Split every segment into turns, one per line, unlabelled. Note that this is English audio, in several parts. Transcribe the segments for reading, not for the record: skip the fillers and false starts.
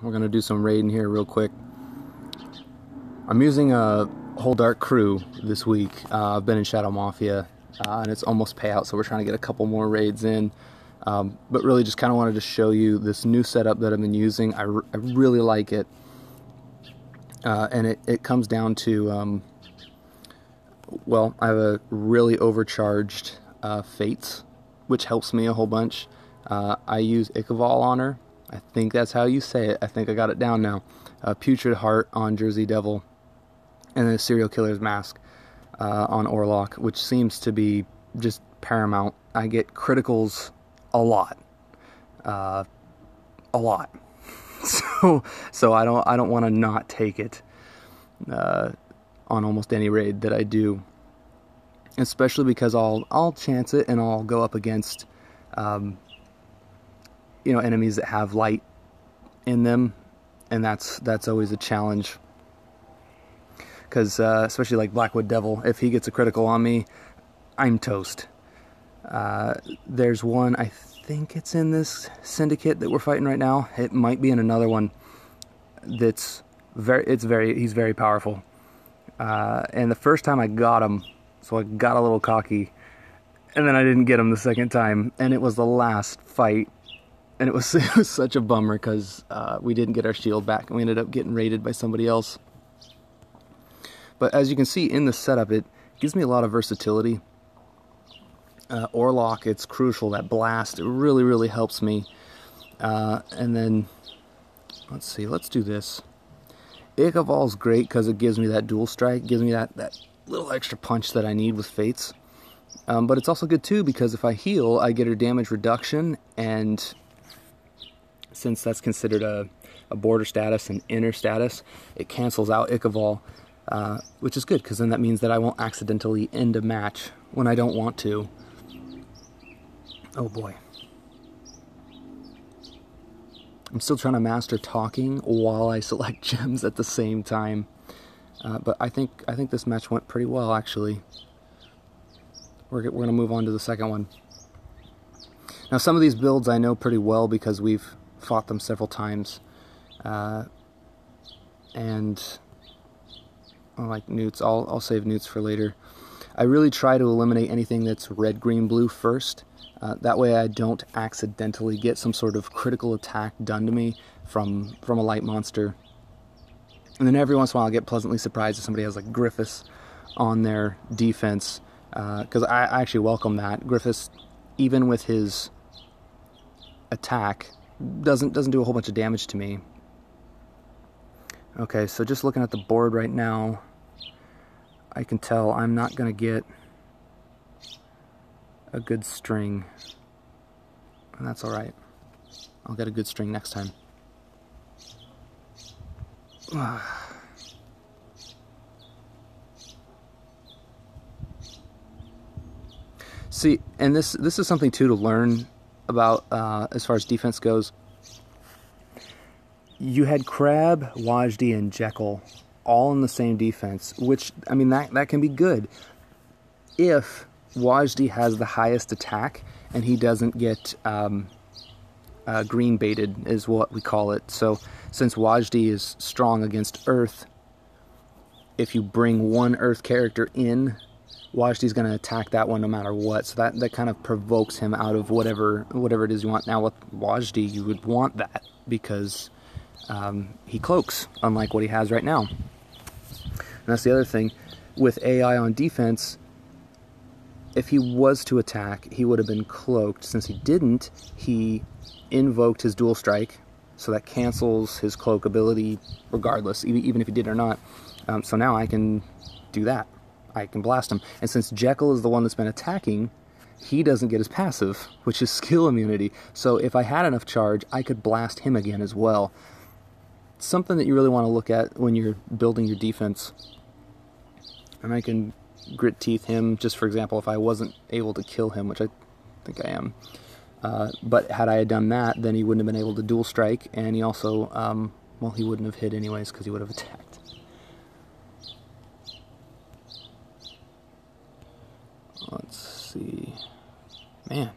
We're gonna do some raiding here real quick. I'm using a whole dark crew this week. I've been in Shadow Mafia and it's almost payout, so we're trying to get a couple more raids in. But really just kind of wanted to show you this new setup that I've been using. I really like it. And it comes down to, well, I have a really overcharged Fates, which helps me a whole bunch. I use Ichabod on her. I think that's how you say it. I think I got it down now. Putrid Heart on Jersey Devil, and then a Serial Killer's Mask on Orlok, which seems to be just paramount. I get criticals a lot, so I don't want to not take it on almost any raid that I do, especially because I'll chance it and I'll go up against you know, enemies that have light in them, and that's always a challenge. Because especially like Blackwood Devil, if he gets a critical on me, I'm toast. There's one, I think it's in this syndicate that we're fighting right now. It might be in another one. He's very powerful. And the first time I got him, so I got a little cocky, and then I didn't get him the second time, and it was the last fight. And it was such a bummer because we didn't get our shield back and we ended up getting raided by somebody else. But as you can see in the setup, it gives me a lot of versatility. Orlok, it's crucial. That blast, it really helps me. And then, let's see, let's do this. Ichabod's great because it gives me that dual strike, gives me that little extra punch that I need with Fates. But it's also good too because if I heal, I get her damage reduction, and since that's considered a border status and inner status, it cancels out Ichabod, which is good because then that means that I won't accidentally end a match when I don't want to. Oh boy. I'm still trying to master talking while I select gems at the same time. But I think this match went pretty well, actually. We're going to move on to the second one. Now, some of these builds I know pretty well because we've fought them several times. And I like Newts. I'll save Newts for later. I really try to eliminate anything that's red, green, blue first. That way I don't accidentally get some sort of critical attack done to me from a light monster. And then every once in a while I'll get pleasantly surprised if somebody has like Griffiths on their defense. Because I actually welcome that. Griffiths, even with his attack, doesn't do a whole bunch of damage to me. Okay, so just looking at the board right now, I can tell I'm not going to get a good string. And that's alright. I'll get a good string next time. See, and this is something too to learn about as far as defense goes. You had Crab, Wajdi, and Jekyll all in the same defense, which, I mean, that can be good if Wajdi has the highest attack and he doesn't get green baited, is what we call it. So since Wajdi is strong against Earth, if you bring one Earth character in, Wajdi's going to attack that one no matter what, so that kind of provokes him out of whatever it is you want. Now with Wajdi, you would want that because he cloaks, unlike what he has right now. And that's the other thing. With AI on defense, if he was to attack, he would have been cloaked. Since he didn't, he invoked his dual strike, so that cancels his cloak ability regardless, even if he did or not. So now I can do that. I can blast him. And since Jekyll is the one that's been attacking, he doesn't get his passive, which is skill immunity. So if I had enough charge, I could blast him again as well. Something that you really want to look at when you're building your defense. And I can grit teeth him, just for example, if I wasn't able to kill him, which I think I am. But had I done that, then he wouldn't have been able to dual strike, and he also, well, he wouldn't have hit anyways because he would have attacked. Let's see. Man,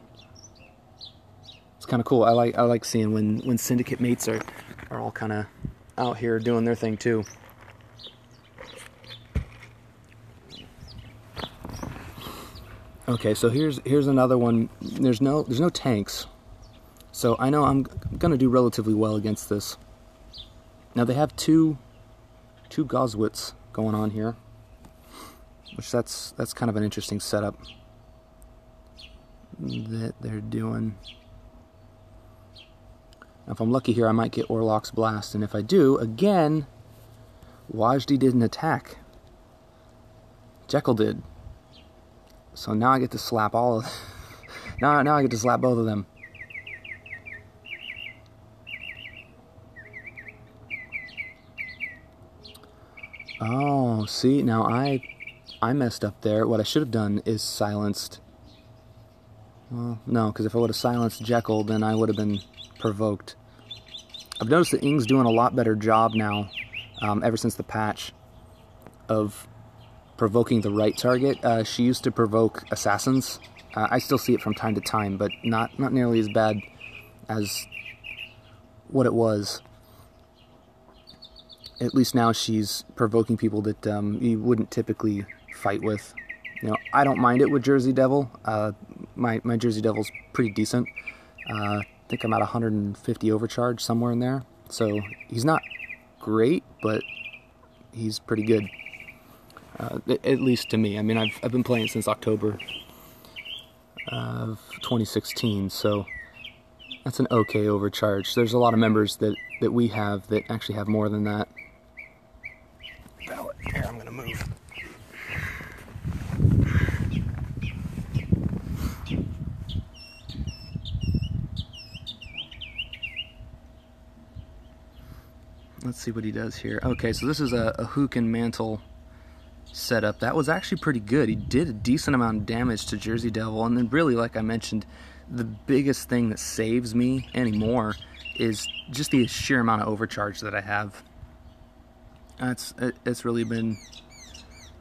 it's kind of cool. I like seeing when syndicate mates are are all kind of out here doing their thing too. Okay, so here's another one. There's no tanks, so I know I'm gonna do relatively well against this. Now they have two Goswits going on here, which that's kind of an interesting setup that they're doing. Now, if I'm lucky here, I might get Orlok's Blast, and if I do, again, Wajdi didn't attack. Jekyll did. So now I get to slap all of now I get to slap both of them. Oh, see, now I messed up there. What I should have done is silenced. Well, no, because if I would have silenced Jekyll, then I would have been provoked. I've noticed that Ing's doing a lot better job now, ever since the patch, of provoking the right target. She used to provoke assassins. I still see it from time to time, but not nearly as bad as what it was. At least now she's provoking people that you wouldn't typically fight with. You know, I don't mind it with Jersey Devil. My Jersey Devil's pretty decent. I think I'm at 150 overcharge, somewhere in there. So he's not great, but he's pretty good. At least to me. I mean, I've been playing since October of 2016, so that's an okay overcharge. There's a lot of members that we have that actually have more than that. Here, I'm gonna move. Let's see what he does here. Okay, so this is a hook and mantle setup. That was actually pretty good. He did a decent amount of damage to Jersey Devil, and then really, like I mentioned, the biggest thing that saves me anymore is just the sheer amount of overcharge that I have. It's really been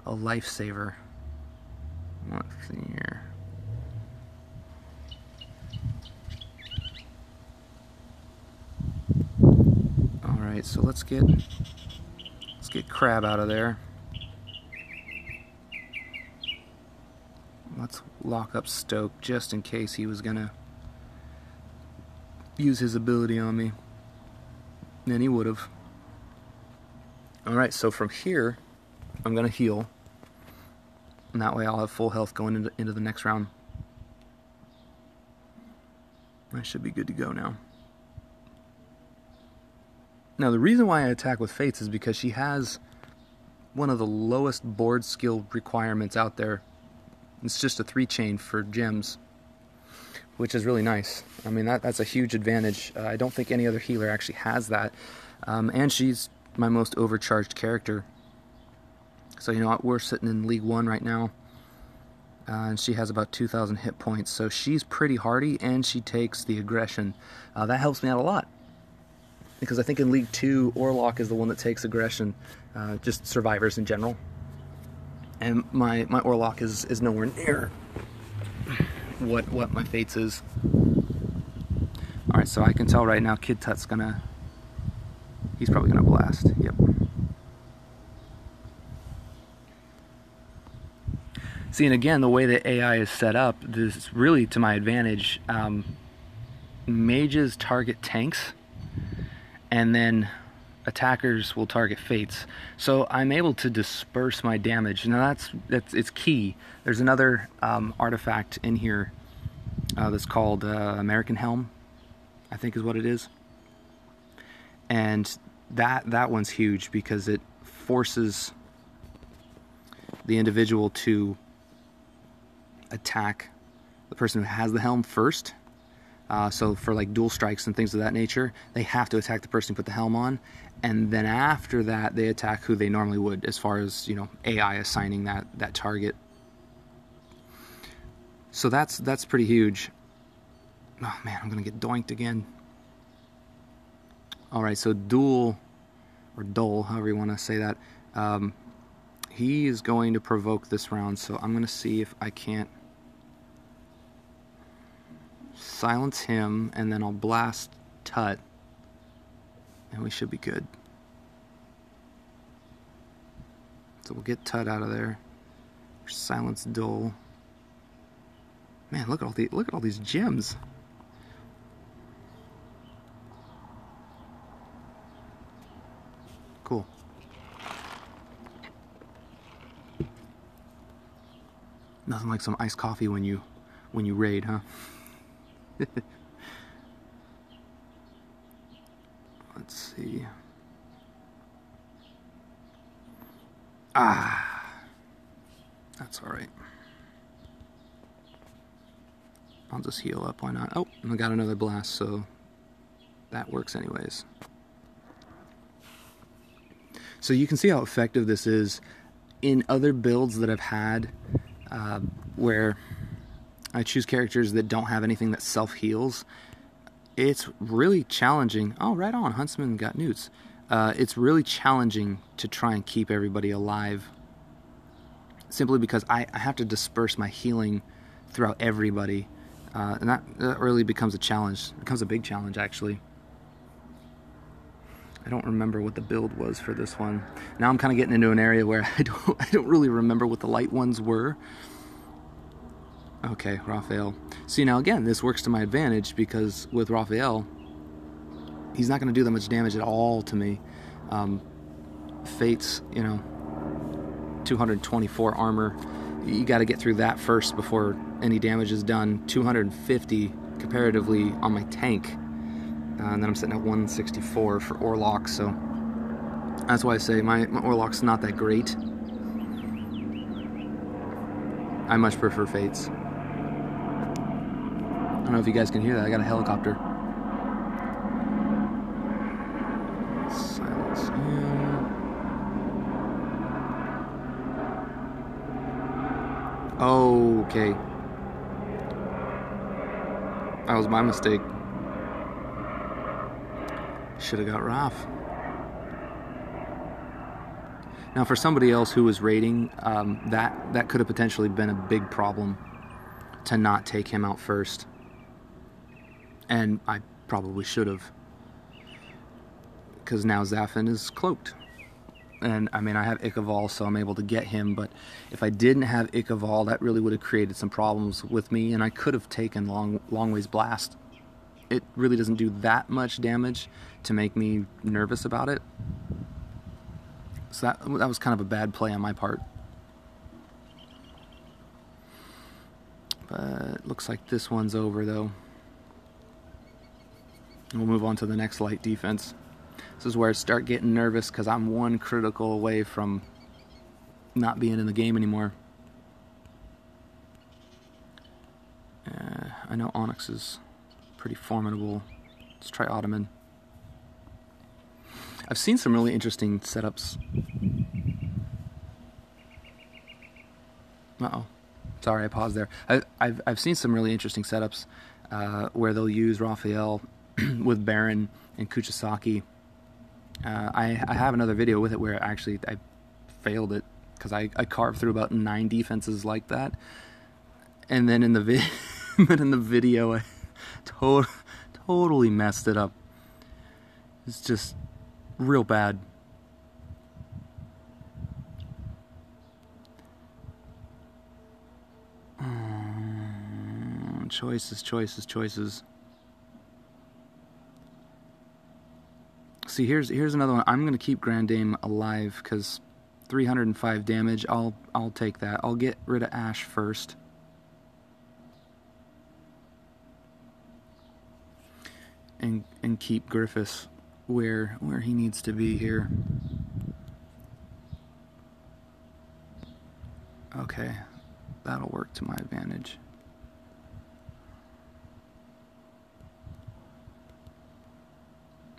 a lifesaver. Let's see here. All right, so let's get Crab out of there. Let's lock up Stoke just in case he was gonna use his ability on me. And he would have. Alright, so from here, I'm gonna heal. And that way I'll have full health going into the next round. I should be good to go now. Now the reason why I attack with Fates is because she has one of the lowest board skill requirements out there. It's just a 3-chain for gems, which is really nice. I mean, that's a huge advantage. I don't think any other healer actually has that. And she's my most overcharged character. So, you know what, we're sitting in League 1 right now. And she has about 2,000 hit points. So she's pretty hardy, and she takes the aggression. That helps me out a lot. Because I think in League 2, Orlok is the one that takes aggression. Just survivors in general. And my Orlok is nowhere near what my Fates is. Alright, so I can tell right now Kid Tut's he's probably gonna blast. Yep. See, and again, the way the AI is set up, this is really to my advantage. Mages target tanks, and then attackers will target Fates. So I'm able to disperse my damage. Now it's key. There's another artifact in here that's called American Helm, I think is what it is. And that one's huge because it forces the individual to attack the person who has the helm first. So for like dual strikes and things of that nature, they have to attack the person who put the helm on, and then after that they attack who they normally would, as far as, you know, AI assigning that target. So that's pretty huge. Oh man, I'm gonna get doinked again. Alright, so Duel, or Dole, however you want to say that, he is going to provoke this round, so I'm gonna see if I can't silence him, and then I'll blast Tut. And we should be good. So we'll get Tut out of there. Silence Dull. Man, look at all these gems. Cool. Nothing like some iced coffee when you raid, huh? Let's see. That's all right. I'll just heal up, why not? Oh, I got another blast, so that works anyways. So you can see how effective this is in other builds that I've had, where I choose characters that don't have anything that self-heals. It's really challenging. Oh, right on, Huntsman got newts. It's really challenging to try and keep everybody alive, simply because I have to disperse my healing throughout everybody, and that really becomes a challenge. It becomes a big challenge, actually. I don't remember what the build was for this one. Now I'm kind of getting into an area where I don't really remember what the light ones were. Okay, Raphael. See, now again, this works to my advantage, because with Raphael, he's not going to do that much damage at all to me. Fates, 224 armor. You got to get through that first before any damage is done. 250 comparatively on my tank. And then I'm sitting at 164 for Orlock, so that's why I say my Orlock's not that great. I much prefer Fates. I don't know if you guys can hear that. I got a helicopter. Silence him. Oh, okay. That was my mistake. Should have got Raph. Now, for somebody else who was raiding, that could have potentially been a big problem to not take him out first. And I probably should have, because now Zafin is cloaked. And I mean, I have Ikaval, so I'm able to get him, but if I didn't have Ikaval, that really would have created some problems with me, and I could have taken long ways blast. It really doesn't do that much damage to make me nervous about it. So that was kind of a bad play on my part. But looks like this one's over, though. We'll move on to the next light defense. This is where I start getting nervous, because I'm one critical away from not being in the game anymore. I know Onyx is pretty formidable. Let's try Ottoman. I've seen some really interesting setups. Uh-oh. Sorry, I paused there. I've seen some really interesting setups where they'll use Raphael with Baron and Kuchisaki. I have another video with it where actually I failed it, because I carved through about 9 defenses like that. And then in the video I totally messed it up. It's just real bad. Choices. See, here's another one. I'm gonna keep Grand Dame alive, because 305 damage. I'll take that. I'll get rid of Ash first. And keep Griffiths where he needs to be here. Okay, that'll work to my advantage.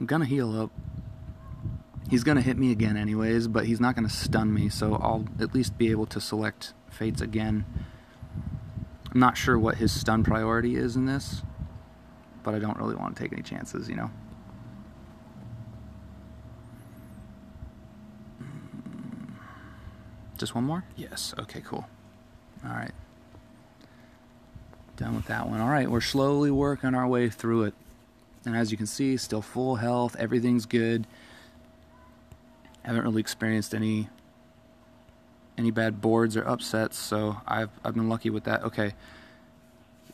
I'm gonna heal up. He's gonna hit me again anyways, but he's not gonna stun me, so I'll at least be able to select Fates again. I'm not sure what his stun priority is in this, but I don't really want to take any chances, Just one more? Yes. Okay, cool. Alright. Done with that one. Alright, we're slowly working our way through it. And as you can see, still full health, everything's good. I haven't really experienced any bad boards or upsets, so I've been lucky with that. Okay,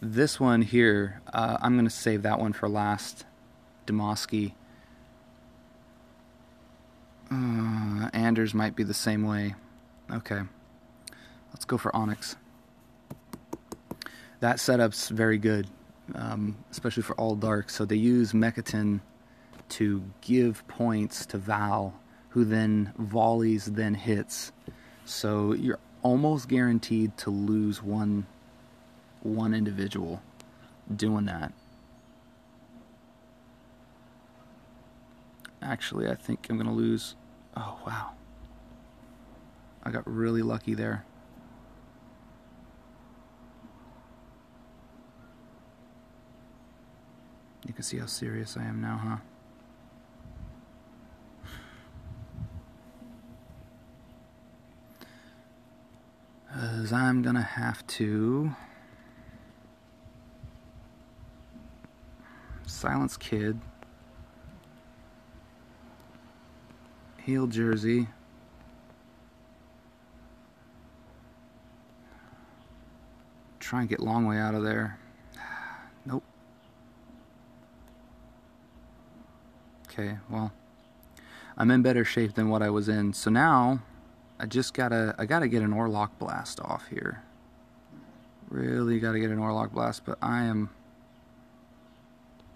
this one here, I'm going to save that one for last. Demoski. Anders might be the same way. Okay, let's go for Onyx. That setup's very good, especially for all dark. So they use Mekaton to give points to Val, who then volleys, then hits. So you're almost guaranteed to lose one individual doing that. Actually, I think I'm going to lose. Oh, wow. I got really lucky there. You can see how serious I am now, huh? Because I'm going to have to silence Kid, heal Jersey, try and get Longway out of there. Nope. Okay, well, I'm in better shape than what I was in. So now I gotta get an Orlock Blast off here. Really gotta get an Orlock Blast, but I am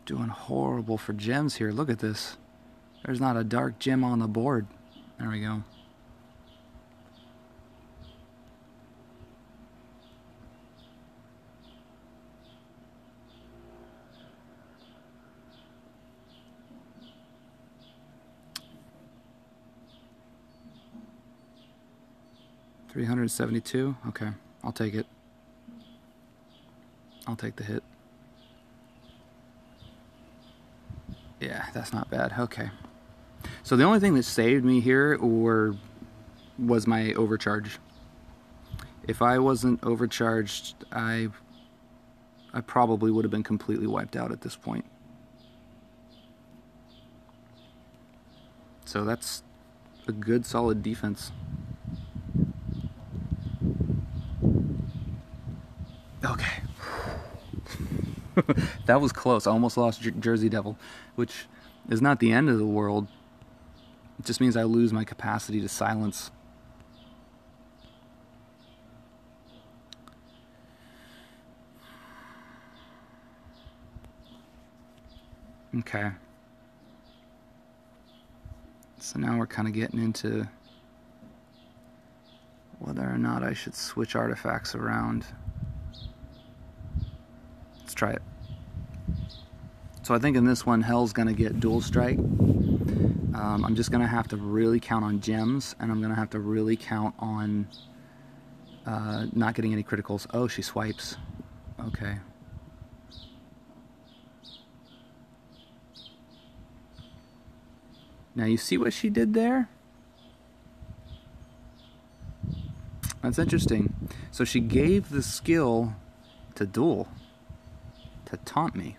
doing horrible for gems here. Look at this. There's not a dark gem on the board. There we go. $372. Okay, I'll take it. I'll take the hit. Yeah, that's not bad. Okay. So the only thing that saved me here was my overcharge. If I wasn't overcharged, I probably would have been completely wiped out at this point. So that's a good, solid defense. Okay. That was close. I almost lost Jersey Devil, which is not the end of the world. It just means I lose my capacity to silence. Okay. So now we're kind of getting into whether or not I should switch artifacts around. Let's try it. So I think in this one, Hell's going to get Dual Strike. I'm just going to have to really count on gems, and I'm going to have to really count on not getting any criticals. Oh, she swipes. Okay. Now you see what she did there? That's interesting. So she gave the skill to Duel, to taunt me.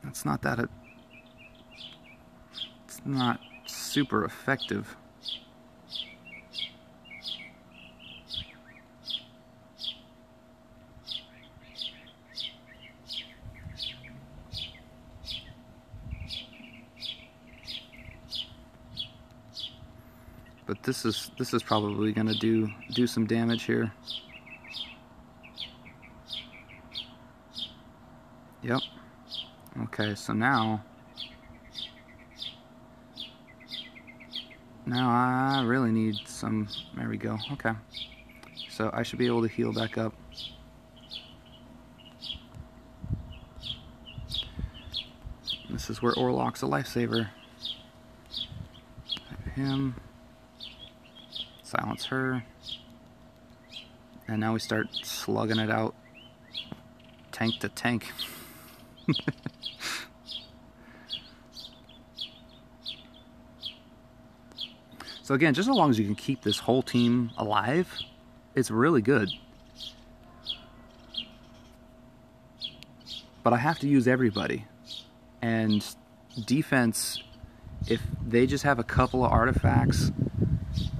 It's not that it's not super effective. But this is probably going to do some damage here. Yep. Okay, so now I really need some. There we go. Okay, so I should be able to heal back up. This is where Orlock's a lifesaver. Him. Silence her. And now we start slugging it out. Tank to tank. So again, just as long as you can keep this whole team alive, it's really good. but I have to use everybody. And defense, if they just have a couple of artifacts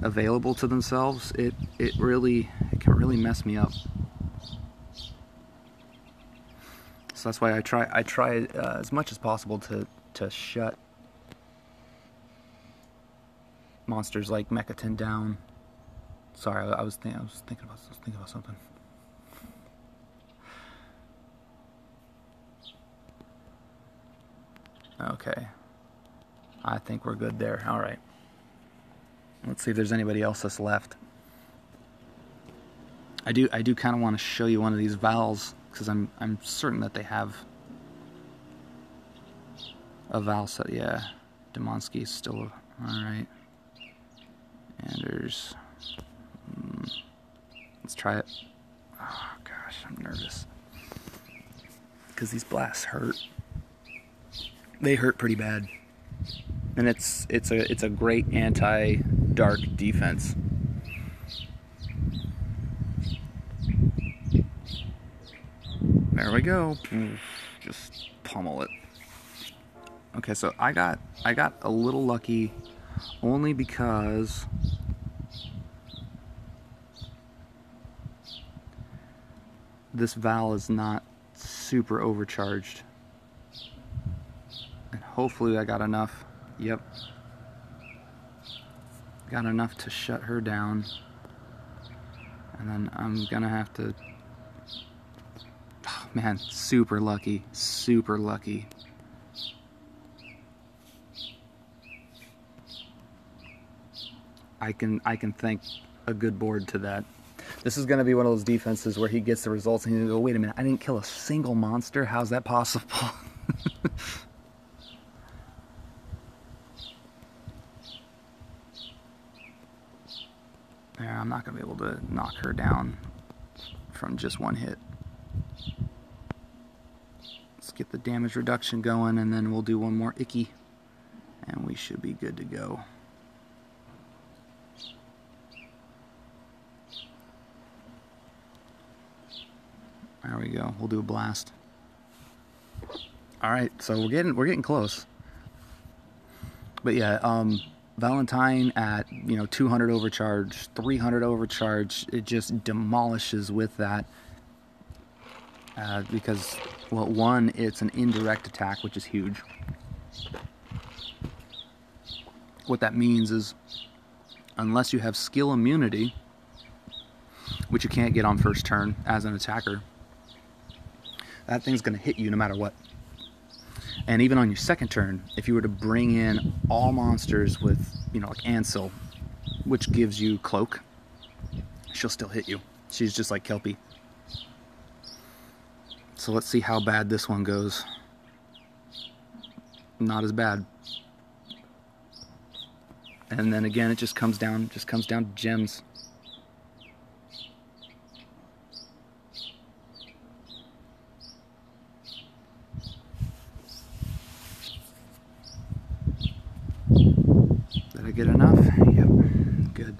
available to themselves, it can really mess me up. So that's why I try as much as possible to shut monsters like Mechaton down. Sorry, I was thinking about something. Okay, I think we're good there. All right, let's see if there's anybody else that's left. I do kind of want to show you one of these Vals, because I'm certain that they have a Val set. Yeah, Demonsky's still all right. Anders, let's try it. Oh gosh, I'm nervous because these blasts hurt. They hurt pretty bad, and it's a great anti-dark defense. There we go. Just pummel it. Okay, so I got a little lucky only because this Val is not super overcharged. And hopefully I got enough. Yep. Got enough to shut her down. And then I'm gonna have to... Oh, man, super lucky. Super lucky. I can thank a good board to that. This is going to be one of those defenses where he gets the results and he's going to go, wait a minute, I didn't kill a single monster? How's that possible? Yeah, I'm not going to be able to knock her down from just one hit. Let's get the damage reduction going, and then we'll do one more icky, and we should be good to go. There we go. We'll do a blast. All right, so we're getting close. But yeah, Valentine at 200 overcharge, 300 overcharge, it just demolishes with that. Because, well, one, it's an indirect attack, which is huge. What that means is, unless you have skill immunity, which you can't get on first turn as an attacker, that thing's going to hit you no matter what. And even on your second turn, if you were to bring in all monsters with, like Ansel, which gives you Cloak, she'll still hit you. She's just like Kelpie. So let's see how bad this one goes. Not as bad. And then again, it just comes down to gems. Did I get enough? Yep, good.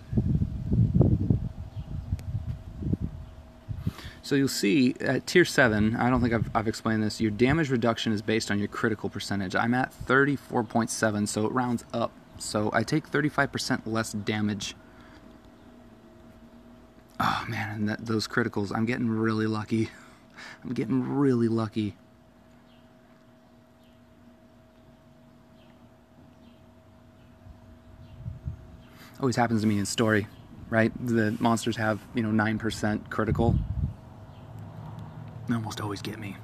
So you'll see at tier 7, I don't think I've explained this, your damage reduction is based on your critical percentage. I'm at 34.7, so it rounds up. So I take 35% less damage. Oh man, and those criticals, I'm getting really lucky. I'm getting really lucky. Always happens to me in story, right? The monsters have, 9% critical. They almost always get me.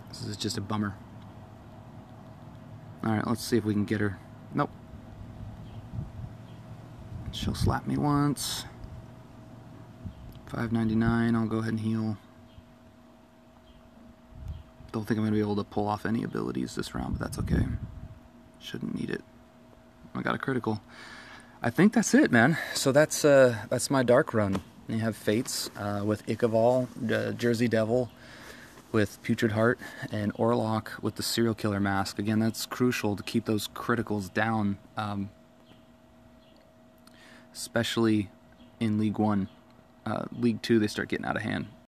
This is just a bummer. Alright, let's see if we can get her. Nope. She'll slap me once. 599, I'll go ahead and heal. Don't think I'm going to be able to pull off any abilities this round, but that's okay. Shouldn't need it. I got a critical. I think that's it, man. So that's my dark run. You have Fates with Ichabod, Jersey Devil with Putrid Heart, and Orlok with the Serial Killer Mask. Again, that's crucial to keep those criticals down, especially in League 1. League 2, they start getting out of hand.